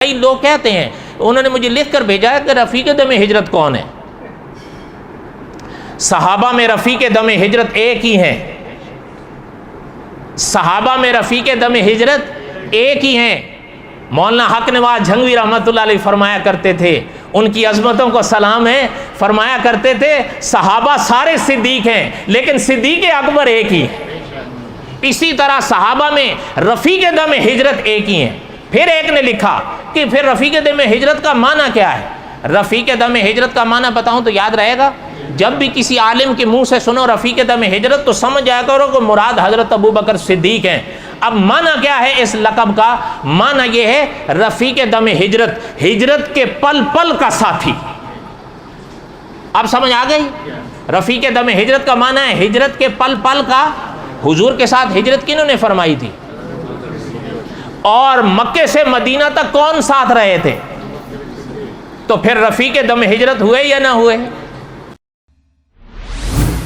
کئی لوگ کہتے ہیں، انہوں نے مجھے لکھ کر بھیجا ہے کہ رفیق دم ہجرت کون ہے؟ صحابہ میں رفیق دم ہجرت ایک ہی ہیں، صحابہ میں رفیق دم ہجرت ایک ہی ہیں۔ مولانا حق نواز جھنگوی رحمۃ اللہ علیہ فرمایا کرتے تھے، ان کی عظمتوں کو سلام ہے، فرمایا کرتے تھے صحابہ سارے صدیق ہیں لیکن صدیق اکبر ایک ہی ہے۔ اسی طرح صحابہ میں رفیق دم ہجرت ایک ہی ہیں۔ پھر ایک نے لکھا کہ پھر رفیق دم ہجرت کا معنی کیا ہے؟ رفیق دم ہجرت کا معنی بتاؤں تو یاد رہے گا؟ جب بھی کسی عالم کے منہ سے سنو رفیق دم ہجرت تو سمجھ جایا کرو کہ مراد حضرت ابوبکر صدیق ہیں۔ اب معنی کیا ہے اس لقب کا؟ معنی یہ ہے رفیق دم ہجرت، ہجرت کے پل پل کا ساتھی۔ اب سمجھ آ گئی؟ رفیق دم ہجرت کا معنی ہے ہجرت کے پل پل کا۔ حضور کے ساتھ ہجرت کنہوں نے فرمائی تھی؟ اور مکے سے مدینہ تک کون ساتھ رہے تھے؟ تو پھر رفیق دم ہجرت ہوئے یا نہ ہوئے؟